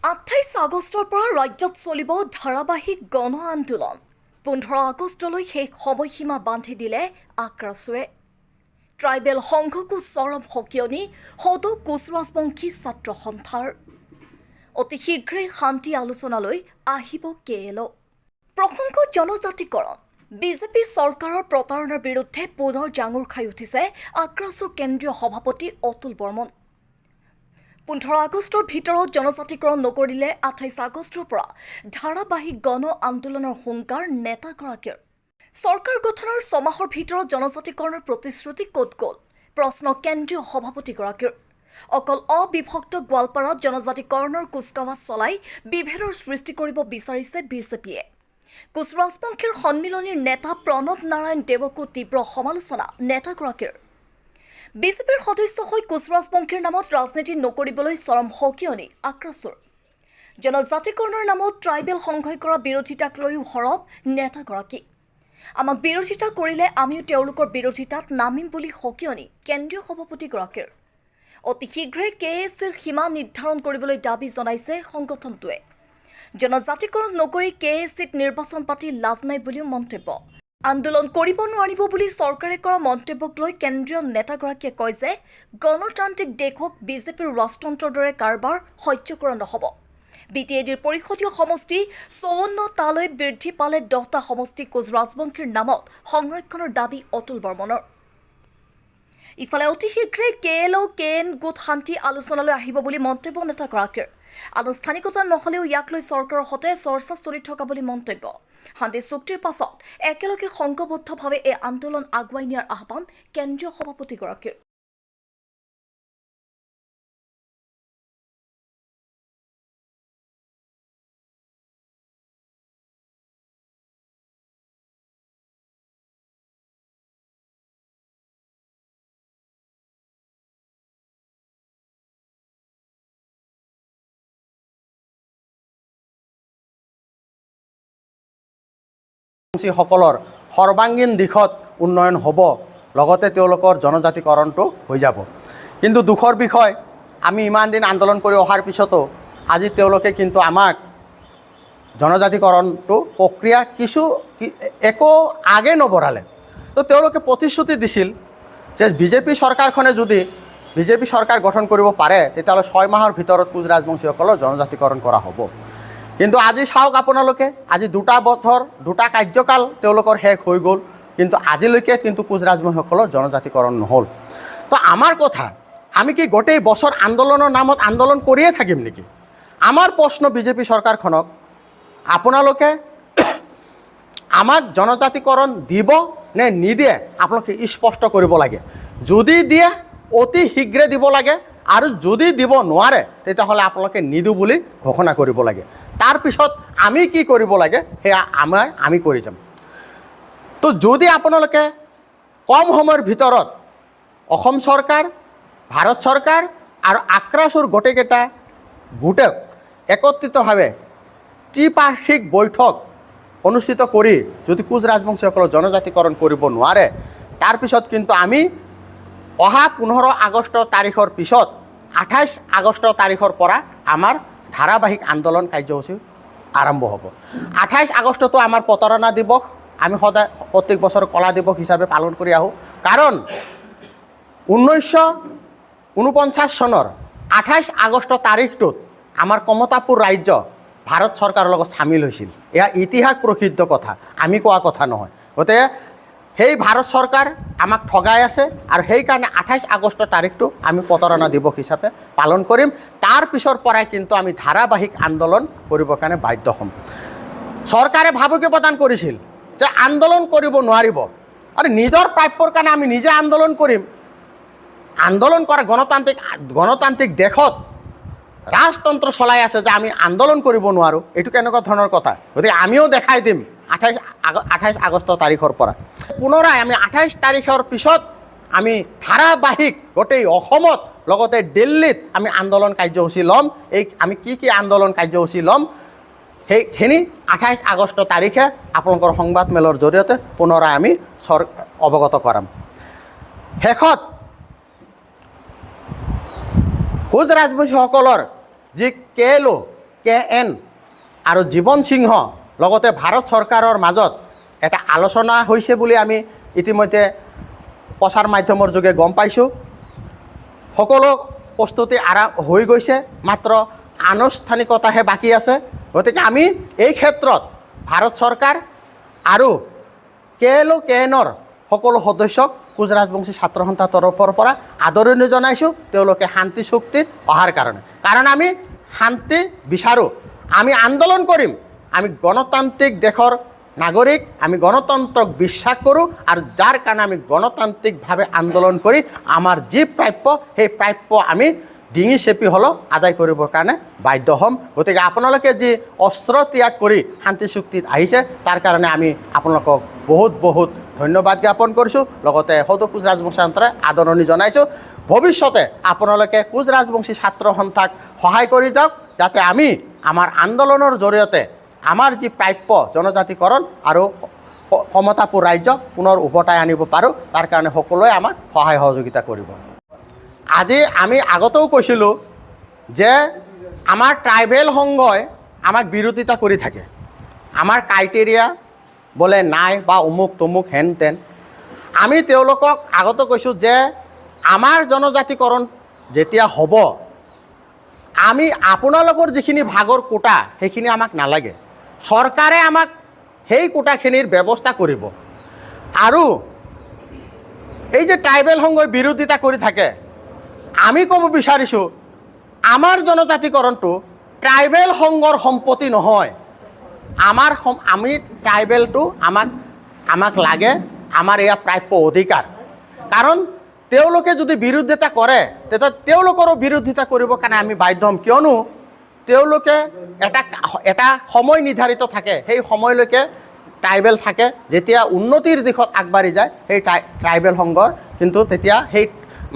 28 আগষ্টৰ পৰা ৰাজ্যত চলিব ধাৰাবাহিক গণ আন্দোলন 15 আগষ্টলৈ শেষ সময়সীমা বান্ধি দিলে আক্ৰাছুৱে ট্ৰাইবেল সংঘকো চৰম সকিয়নি সদৌ কোচ ৰাজবংশী ছাত্ৰ সন্থাৰ অতি শীঘ্ৰে শান্তি আলোচনালৈ আহিব কেএলঅ প্ৰসংগ জনজাতিকৰণ বিজেপি চৰকাৰৰ প্ৰতাৰণাৰ বিৰুদ্ধে পুনৰ জাঙুৰ খাই উঠিছে আক্ৰাছুৰ কেন্দ্ৰীয় সভাপতি অতুল বৰ্মন 15 আগষ্টৰ ভিতৰত জনজাতিকৰণ নকৰিলে 28 আগষ্টৰ পৰা ধাৰাবাহিক গণ আন্দোলনৰ হুংকাৰ নেতাগৰাকীৰ চৰকাৰ গঠনৰ ছমাহৰ ভিতৰত জনজাতিকৰণৰ প্ৰতিশ্ৰুতি ক'ত গ'ল প্ৰশ্ন কেন্দ্ৰীয় সভাপতিগৰাকীৰ অকল অবিভক্ত গোৱালপাৰাত জনজাতিকৰণৰ কুচকাৱাজ চলাই বিভেদৰ সৃষ্টি কৰিব বিচাৰিছে বিজেপিয়ে কোচ ৰাজবংশীৰ সন্মিলনীৰ নেতা প্ৰণৱ নাৰায়ণ দেৱকো তীব্ৰ সমালোচনা নেতাগৰাকীৰ বিজেপিৰ সদস্য হৈ কোচ ৰাজবংশীৰ নামত ৰাজনীতি নকৰিবলৈ চৰম সকিয়নি আক্ৰাছুৰ জনজাতিকৰণৰ নামত ট্ৰাইবেল সংঘই কৰা বিৰোধিতাক লৈও সৰব নেতাগৰাকী আমাক বিৰোধিতা কৰিলে আমিও তেওঁলোকৰ বিৰোধিতাত নামিম বুলি সকিয়নি কেন্দ্ৰীয় সভাপতিগৰাকীৰ অতি শীঘ্ৰে কেএছিৰ সীমা নিৰ্ধাৰণ কৰিবলৈ দাবী জনাইছে সংগঠনটোৱে জনজাতিকৰণ নকৰি কেএছিত নিৰ্বাচন পাতি লাভ নাই বুলিও মন্তব্য আন্দোলন কৰিব নোৱাৰিব বুলি চৰকাৰে কৰা মন্তব্যক লৈ কেন্দ্ৰীয় নেতাগৰাকীয়ে কয় যে গণতান্ত্ৰিক দেশক বিজেপিৰ ৰাজতন্ত্ৰৰ দৰে কাৰবাৰ সহ্য কৰা নহ'ব বিটিএডিৰ পৰিষদীয় সমষ্টি 54টালৈ বৃদ্ধি পালে 10টা সমষ্টি কোচ ৰাজবংশীৰ নামত সংৰক্ষণৰ দাবী অতুল বৰ্মনৰ ইফালে অতি শীঘ্ৰে কেএলঅ কেএন গোট শান্তি আলোচনালৈ আহিব বুলি মন্তব্য নেতাগৰাকীৰ আনুষ্ঠানিকতা নহ'লেও ইয়াক লৈ চৰকাৰৰ সৈতে চৰ্চা চলি থকা বুলি মন্তব্য শান্তি চুক্তিৰ পাছত একেলগে সংঘবদ্ধভাৱে এই আন্দোলন আগুৱাই নিয়াৰ আহ্বান কেন্দ্ৰীয় সভাপতিগৰাকীৰ সকলৰ সৰ্বাংগীন দিশত উন্নয়ন হ'ব লগতে তেওঁলোকৰ জনজাতিকৰণটো হৈ যাব কিন্তু দুখৰ বিষয় আমি ইমান দিন আন্দোলন কৰি অহাৰ পিছতো আজি তেওঁলোকে কিন্তু আমাক জনজাতিকৰণটো প্ৰক্ৰিয়া একো আগে নবঢ়ালে তো তেওঁলোকে প্ৰতিশ্ৰুতি দিছিল যে বিজেপি চৰকাৰখনে যদি বিজেপি চৰকাৰ গঠন কৰিব পাৰে তেতিয়াহ'লে 6 মাহৰ ভিতৰত কোচ ৰাজবংশীসকলৰ জনজাতিকৰণ কৰা হ'ব কিন্তু আজি চাওক আপোনালোকে আজি 2টা বছৰ 2টা কাৰ্যকাল তেওঁলোকৰ শেষ হৈ গ'ল কিন্তু আজিলৈকে কিন্তু কোচ ৰাজবংশীসকলৰ জনজাতিকৰণ নহ'ল তো আমাৰ কথা আমি কি গোটেই বছৰ আন্দোলনৰ নামত আন্দোলন কৰিয়ে থাকিম নেকি আমাৰ প্ৰশ্ন বিজেপি চৰকাৰখনক আপোনালোকে আমাক জনজাতিকৰণ দিব নে নিদিয়ে আপোনালোকে স্পষ্ট কৰিব লাগে যদি দিয়ে অতি শীঘ্ৰে দিব লাগে আৰু যদি দিব নোৱাৰে তেতিয়াহ'লে আপোনালোকে নিদো বুলি ঘোষণা কৰিব লাগে তাৰ পিছত আমি কি কৰিব লাগে সেয়া আমি কৰি যাম তো যদি আপোনালোকে কম সময়ৰ ভিতৰত অসম চৰকাৰ ভাৰত চৰকাৰ আৰু আক্ৰাছুৰ গোটেইকেইটা গোটক একত্ৰিতভাৱে ত্ৰিপাক্ষিক বৈঠক অনুষ্ঠিত কৰি যদি কোচ ৰাজবংশীসকলৰ জনজাতিকৰণ কৰিব নোৱাৰে তাৰপিছত কিন্তু আমি অহা 15 আগষ্ট তাৰিখৰ পিছত 28 আগষ্ট তাৰিখৰ পৰা আমাৰ ধাৰাবাহিক আন্দোলন কাৰ্যসূচী আৰম্ভ হ'ব 28 আগষ্টটো আমাৰ প্ৰতাৰণা দিৱস আমি সদায় প্ৰত্যেক বছৰ কলা দিৱস হিচাপে পালন কৰি আহোঁ কাৰণ 1949 চনৰ 28 আগষ্ট তাৰিখটোত আমাৰ কমতাপুৰ ৰাজ্য ভাৰত চৰকাৰৰ লগত চামিল হৈছিল এয়া ইতিহাস প্ৰসিদ্ধ কথা আমি কোৱা কথা নহয় গতিকে সেই ভাৰত চৰকাৰ আমাক ঠগাই আছে আৰু সেইকাৰণে 28 আগষ্ট তাৰিখটো আমি প্ৰতাৰণা দিৱস হিচাপে পালন কৰিম তাৰ পিছৰ পৰাই কিন্তু আমি ধাৰাবাহিক আন্দোলন কৰিবৰ কাৰণে বাধ্য হ'ম চৰকাৰে ভাবুকি প্ৰদান কৰিছিল যে আন্দোলন কৰিব নোৱাৰিব আৰু নিজৰ প্ৰাপ্যৰ কাৰণে আমি নিজে আন্দোলন কৰিম আন্দোলন কৰা গণতান্ত্ৰিক দেশত ৰাজতন্ত্ৰ চলাই আছে যে আমি আন্দোলন কৰিব নোৱাৰোঁ এইটো কেনেকুৱা ধৰণৰ কথা গতিকে আমিও দেখাই দিম 28 আগষ্ট তাৰিখৰ পৰা পুনৰাই আমি 28 তাৰিখৰ পিছত আমি ধাৰাবাহিক গোটেই অসমত লগতে দিল্লীত আমি আন্দোলন কাৰ্যসূচী ল'ম আমি কি আন্দোলন কাৰ্যসূচী ল'ম সেইখিনি 28 আগষ্ট তাৰিখে আপোনালোকৰ সংবাদমেলৰ জৰিয়তে পুনৰাই আমি অৱগত কৰাম শেষত কোচ ৰাজবংশীসকলৰ যি কেএলঅ KN আৰু জীৱন সিংহ লগতে ভাৰত চৰকাৰৰ মাজত এটা আলোচনা হৈছে বুলি আমি ইতিমধ্যে প্ৰচাৰ মাধ্যমৰ যোগে গম পাইছোঁ। সকলো প্ৰস্তুতি হৈ গৈছে, মাত্ৰ আনুষ্ঠানিকতাহে বাকী আছে। গতিকে আমি এই ক্ষেত্ৰত ভাৰত চৰকাৰ আৰু KLO-KNৰ সকলো সদস্যক কোচ ৰাজবংশী ছাত্ৰ সন্থাৰ তৰফৰ পৰা আদৰণি জনাইছোঁ তেওঁলোকে শান্তি চুক্তিত অহাৰ কাৰণে। কাৰণ আমি শান্তি বিচাৰোঁ, আমি আন্দোলন কৰিম, আমি গণতান্ত্ৰিক দেশৰ নাগৰিক, আমি গণতন্ত্ৰক বিশ্বাস কৰোঁ আৰু যাৰ কাৰণে আমি গণতান্ত্ৰিকভাৱে আন্দোলন কৰি আমাৰ যি প্ৰাপ্য সেই প্ৰাপ্য আমি ডিঙি চেপি হ'লেও আদায় কৰিবৰ কাৰণে বাধ্য হ'ম। গতিকে আপোনালোকে যি অস্ত্ৰ ত্যাগ কৰি শান্তি চুক্তিত আহিছে তাৰ কাৰণে আমি আপোনালোকক বহুত বহুত ধন্যবাদ জ্ঞাপন কৰিছোঁ। লগতে সদৌ কোচ ৰাজবংশী সন্থাৰে আদৰণি জনাইছোঁ। ভৱিষ্যতে আপোনালোকে কোচ ৰাজবংশী ছাত্ৰ সন্থাক সহায় কৰি যাওক, যাতে আমি আমাৰ আন্দোলনৰ জৰিয়তে আমাৰ যি প্ৰাপ্য জনজাতিকৰণ আৰু সমতাপুৰ ৰাজ্য পুনৰ উভতাই আনিব পাৰোঁ, তাৰ কাৰণে সকলোৱে আমাক সহায় সহযোগিতা কৰিব। আজি আমি আগতেও কৈছিলোঁ যে আমাৰ ট্ৰাইবেল সংঘই আমাক বিৰোধিতা কৰি থাকে, আমাৰ ক্ৰাইটেৰিয়া বোলে নাই বা অমুক তমুক হেন তেন। আমি তেওঁলোকক আগতে কৈছোঁ যে আমাৰ জনজাতিকৰণ যেতিয়া হ'ব, আমি আপোনালোকৰ যিখিনি ভাগৰ কোটা সেইখিনি আমাক নালাগে, চৰকাৰে আমাক সেই কোটাখিনিৰ ব্যৱস্থা কৰিব। আৰু এই যে ট্ৰাইবেল সংঘই বিৰোধিতা কৰি থাকে, আমি ক'ব বিচাৰিছোঁ আমাৰ জনজাতিকৰণটো ট্ৰাইবেল সংঘৰ সম্পত্তি নহয়। আমি ট্ৰাইবেলটো আমাক লাগে, আমাৰ এয়া প্ৰাপ্য অধিকাৰ। কাৰণ তেওঁলোকে যদি বিৰোধিতা কৰে তেতিয়া তেওঁলোকৰো বিৰোধিতা কৰিবৰ কাৰণে আমি বাধ্য হ'ম, কিয়নো তেওঁলোকে এটা সময় নিৰ্ধাৰিত থাকে, সেই সময়লৈকে ট্ৰাইবেল থাকে। যেতিয়া উন্নতিৰ দিশত আগবাঢ়ি যায় সেই ট্ৰাইবেল সংঘৰ কিন্তু তেতিয়া সেই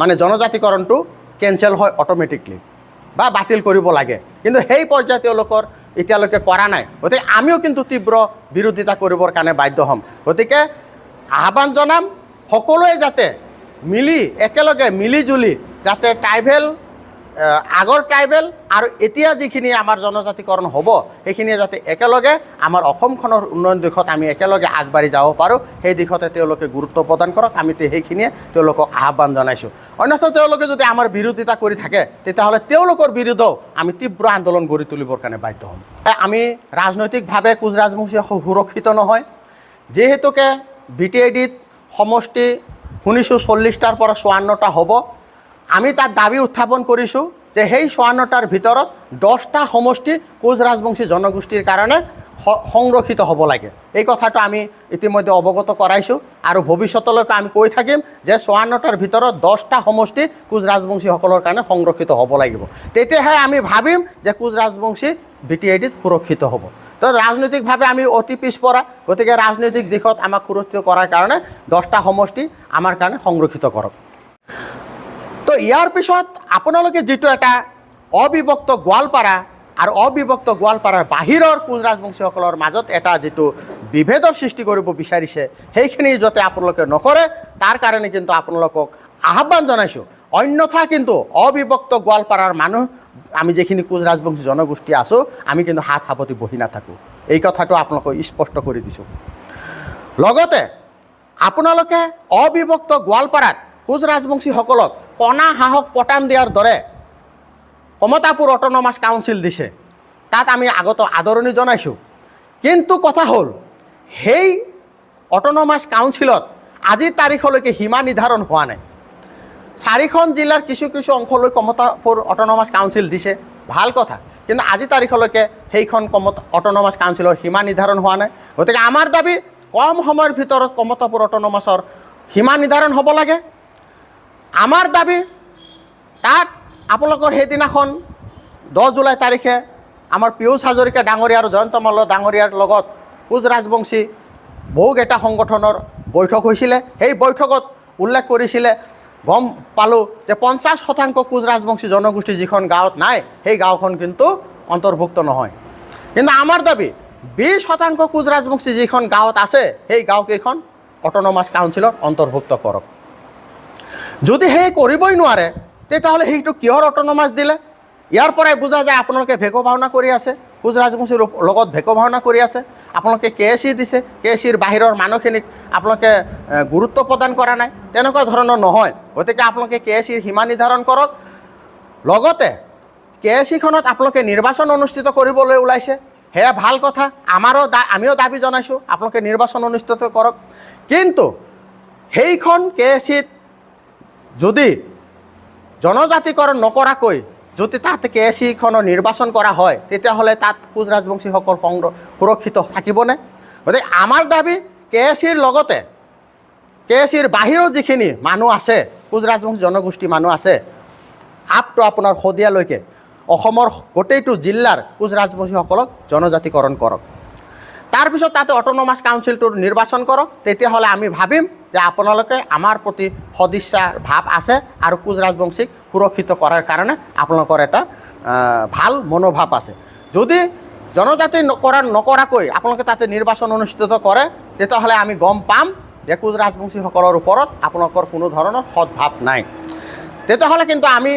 মানে জনজাতিকৰণটো কেঞ্চেল হয় অট'মেটিকলি বা বাতিল কৰিব লাগে, কিন্তু সেই পৰ্যায় তেওঁলোকৰ এতিয়ালৈকে কৰা নাই। গতিকে আমিও কিন্তু তীব্ৰ বিৰোধিতা কৰিবৰ কাৰণে বাধ্য হ'ম। গতিকে আহ্বান জনাম সকলোৱে যাতে একেলগে মিলিজুলি যাতে ট্ৰাইবেল আগৰ ট্ৰাইবেল আৰু এতিয়া যিখিনি আমাৰ জনজাতিকৰণ হ'ব সেইখিনিয়ে যাতে একেলগে আমাৰ অসমখনৰ উন্নয়ন দিশত আমি একেলগে আগবাঢ়ি যাব পাৰোঁ, সেই দিশতে তেওঁলোকে গুৰুত্ব প্ৰদান কৰক। আমি সেইখিনিয়ে তেওঁলোকক আহ্বান জনাইছোঁ। অন্যথা তেওঁলোকে যদি আমাৰ বিৰোধিতা কৰি থাকে তেতিয়াহ'লে তেওঁলোকৰ বিৰুদ্ধেও আমি তীব্ৰ আন্দোলন গঢ়ি তুলিবৰ কাৰণে বাধ্য হ'ম। আমি ৰাজনৈতিকভাৱে কোচ ৰাজবংশী সুৰক্ষিত নহয়, যিহেতুকে BTIDত সমষ্টি শুনিছোঁ 40টাৰ পৰা 54টা হ'ব। আমি তাত দাবী উত্থাপন কৰিছোঁ যে সেই 54টাৰ ভিতৰত 10টা সমষ্টি কোচ ৰাজবংশী জনগোষ্ঠীৰ কাৰণে সংৰক্ষিত হ'ব লাগে। এই কথাটো আমি ইতিমধ্যে অৱগত কৰাইছোঁ আৰু ভৱিষ্যতলৈকে আমি কৈ থাকিম যে 54টাৰ ভিতৰত 10টা সমষ্টি কোচ ৰাজবংশীসকলৰ কাৰণে সংৰক্ষিত হ'ব লাগিব। তেতিয়াহে আমি ভাবিম যে কোচ ৰাজবংশী BTIDত সুৰক্ষিত হ'ব। তো ৰাজনৈতিকভাৱে আমি অতি পিছপৰা, গতিকে ৰাজনৈতিক দিশত আমাক সুৰক্ষিত কৰাৰ কাৰণে 10টা সমষ্টি আমাৰ কাৰণে সংৰক্ষিত কৰক। তো ইয়াৰ পিছত আপোনালোকে যিটো এটা অবিভক্ত গোৱালপাৰা আৰু অবিভক্ত গোৱালপাৰাৰ বাহিৰৰ কোচ ৰাজবংশীসকলৰ মাজত এটা যিটো বিভেদৰ সৃষ্টি কৰিব বিচাৰিছে সেইখিনি যাতে আপোনালোকে নকৰে তাৰ কাৰণে কিন্তু আপোনালোকক আহ্বান জনাইছোঁ। অন্যথা কিন্তু অবিভক্ত গোৱালপাৰাৰ মানুহ আমি যিখিনি কোচ ৰাজবংশী জনগোষ্ঠী আছোঁ আমি কিন্তু হাত সাৱটি বহি নাথাকোঁ, এই কথাটো আপোনালোকক স্পষ্ট কৰি দিছোঁ। লগতে আপোনালোকে অবিভক্ত গোৱালপাৰাত কোচ ৰাজবংশীসকলক কণা হাঁহক পতান দিয়াৰ দৰে কমতাপুৰ অট'নমাছ কাউন্সিল দিছে, তাত আমি আগতে আদৰণি জনাইছোঁ। কিন্তু কথা হ'ল সেই অট'নমাছ কাউন্সিলত আজিৰ তাৰিখলৈকে সীমা নিৰ্ধাৰণ হোৱা নাই। 4খন জিলাৰ কিছু অংশলৈ কমতাপুৰ অট'নমাছ কাউন্সিল দিছে, ভাল কথা, কিন্তু আজি তাৰিখলৈকে সেইখন অট'নমাছ কাউন্সিলৰ সীমা নিৰ্ধাৰণ হোৱা নাই। গতিকে আমাৰ দাবী কম সময়ৰ ভিতৰত কমতাপুৰ অট'নমাছৰ সীমা নিৰ্ধাৰণ হ'ব লাগে। আমাৰ দাবী তাত আপোনালোকৰ সেইদিনাখন 10 জুলাই তাৰিখে আমাৰ পীয়ুষ হাজৰিকা ডাঙৰীয়া আৰু জয়ন্ত মল্ল ডাঙৰীয়াৰ লগত কোচ ৰাজবংশী বহুকেইটা সংগঠনৰ বৈঠক হৈছিলে। সেই বৈঠকত উল্লেখ কৰিছিলে, গম পালোঁ যে 50% কোচ ৰাজবংশী জনগোষ্ঠী যিখন গাঁৱত নাই সেই গাঁওখন কিন্তু অন্তৰ্ভুক্ত নহয়। কিন্তু আমাৰ দাবী 20% কোচ ৰাজবংশী যিখন গাঁৱত আছে সেই গাঁওকেইখন অট'নমাছ কাউন্সিলত অন্তৰ্ভুক্ত কৰক। যদি সেই কৰিবই নোৱাৰে তেতিয়াহ'লে সেইটো কিহৰ অট'নমাছ দিলে? ইয়াৰ পৰাই বুজা যায় আপোনালোকে ভেকো ভাওনা কৰি আছে, কোচ ৰাজবংশীৰ লগত ভেকো ভাওনা কৰি আছে। আপোনালোকে KSC দিছে, KSCৰ বাহিৰৰ মানুহখিনিক আপোনালোকে গুৰুত্ব প্ৰদান কৰা নাই, তেনেকুৱা ধৰণৰ নহয়। গতিকে আপোনালোকে KSCৰ সীমা নিৰ্ধাৰণ কৰক। লগতে KSCখনত আপোনালোকে নিৰ্বাচন অনুষ্ঠিত কৰিবলৈ ওলাইছে, সেয়া ভাল কথা। আমিও দাবী জনাইছোঁ আপোনালোকে নিৰ্বাচন অনুষ্ঠিত কৰক। কিন্তু সেইখন KSCত যদি জনজাতিকৰণ নকৰাকৈ যদি তাত KSCখনৰ নিৰ্বাচন কৰা হয়, তেতিয়াহ'লে তাত কোচ ৰাজবংশীসকল সুৰক্ষিত থাকিবনে? গতিকে আমাৰ দাবী KSCৰ লগতে KSCৰ বাহিৰৰ যিখিনি মানুহ আছে, কোচ ৰাজবংশী জনগোষ্ঠী মানুহ আছে, আপ টু আপোনাৰ শদিয়ালৈকে অসমৰ গোটেইটো জিলাৰ কোচ ৰাজবংশীসকলক জনজাতিকৰণ কৰক। তাৰপিছত তাতে অট'নমাছ কাউন্সিলটোৰ নিৰ্বাচন কৰক। তেতিয়াহ'লে আমি ভাবিম যে আপোনালোকে আমাৰ প্ৰতি সদিচ্ছাৰ ভাৱ আছে আৰু কোচ ৰাজবংশীক সুৰক্ষিত কৰাৰ কাৰণে আপোনালোকৰ এটা ভাল মনোভাৱ আছে। যদি জনজাতি নকৰাকৈ আপোনালোকে তাতে নিৰ্বাচন অনুষ্ঠিত কৰে, তেতিয়াহ'লে আমি গম পাম যে কোচ ৰাজবংশীসকলৰ ওপৰত আপোনালোকৰ কোনো ধৰণৰ সদ্ভাৱ নাই। তেতিয়াহ'লে কিন্তু আমি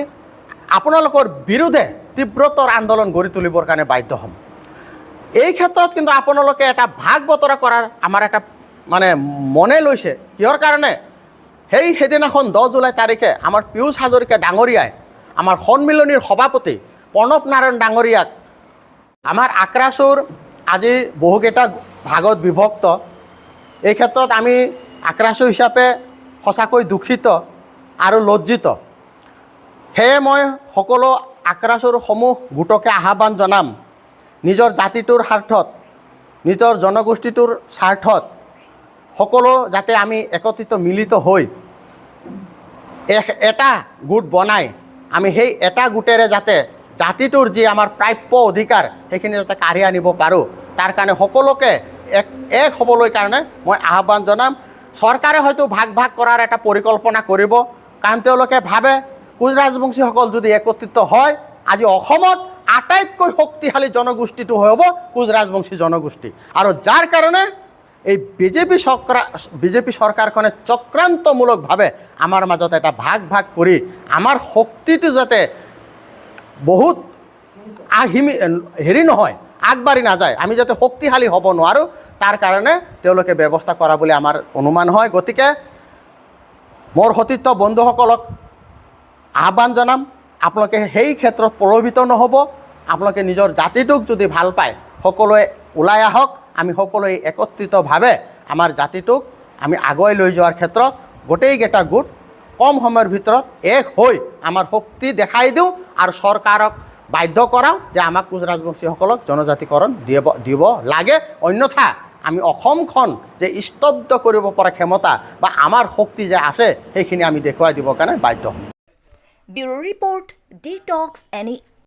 আপোনালোকৰ বিৰুদ্ধে তীব্ৰতৰ আন্দোলন গঢ়ি তুলিবৰ কাৰণে বাধ্য হ'ম। এই ক্ষেত্ৰত কিন্তু আপোনালোকে এটা ভাগ বতৰা কৰাৰ আমাৰ এটা মনে লৈছে। কিহৰ কাৰণে? সেইদিনাখন 10 জুলাই তাৰিখে আমাৰ পীয়ুষ হাজৰিকা ডাঙৰীয়াই আমাৰ সন্মিলনীৰ সভাপতি প্ৰণৱ নাৰায়ণ ডাঙৰীয়াক আমাৰ আক্ৰাসুৰ আজি বহুকেইটা ভাগত বিভক্ত। এই ক্ষেত্ৰত আমি আক্ৰাসু হিচাপে সঁচাকৈ দুখিত আৰু লজ্জিত। সেয়ে মই সকলো আক্ৰাসুৰ সমূহ গোটকে আহ্বান জনাম, নিজৰ জাতিটোৰ স্বাৰ্থত, নিজৰ জনগোষ্ঠীটোৰ স্বাৰ্থত সকলো যাতে আমি একত্ৰিত মিলিত হৈ এটা গোট বনাই আমি সেই এটা গোটেৰে যাতে জাতিটোৰ যি আমাৰ প্ৰাপ্য অধিকাৰ সেইখিনি যাতে কাঢ়ি আনিব পাৰোঁ, তাৰ কাৰণে সকলোকে এক হ'বলৈ কাৰণে মই আহ্বান জনাম। চৰকাৰে হয়তো ভাগ কৰাৰ এটা পৰিকল্পনা কৰিব, কাৰণ তেওঁলোকে ভাবে কোচ ৰাজবংশীসকল যদি একত্ৰিত হয়, আজি অসমত আটাইতকৈ শক্তিশালী জনগোষ্ঠীটো হ'ব কোচ ৰাজবংশী জনগোষ্ঠী। আৰু যাৰ কাৰণে এই বিজেপি চৰকাৰখনে চক্ৰান্তমূলকভাৱে আমাৰ মাজত এটা ভাগ কৰি আমাৰ শক্তিটো যাতে বহুত নহয়, আগবাঢ়ি নাযায়, আমি যাতে শক্তিশালী হ'ব নোৱাৰোঁ, তাৰ কাৰণে তেওঁলোকে ব্যৱস্থা কৰা বুলি আমাৰ অনুমান হয়। গতিকে মোৰ সতীৰ্থ বন্ধুসকলক আহ্বান জনাম, আপোনালোকে সেই ক্ষেত্ৰত প্ৰলোভিত নহ'ব। আপোনালোকে নিজৰ জাতিটোক যদি ভাল পায়, সকলোৱে ওলাই আহক। আমি সকলোৱে একত্ৰিতভাৱে আমাৰ জাতিটোক আমি আগুৱাই লৈ যোৱাৰ ক্ষেত্ৰত গোটেইকেইটা গোট কম সময়ৰ ভিতৰত এক হৈ আমাৰ শক্তি দেখাই দিওঁ আৰু চৰকাৰক বাধ্য কৰাওঁ যে আমাক কোচ ৰাজবংশীসকলক জনজাতিকৰণ দিব লাগে। অন্যথা আমি অসমখন যে স্তব্ধ কৰিব পৰা ক্ষমতা বা আমাৰ শক্তি যে আছে, সেইখিনি আমি দেখুৱাই দিবৰ কাৰণে বাধ্য হ'ম। Bureau report, detox any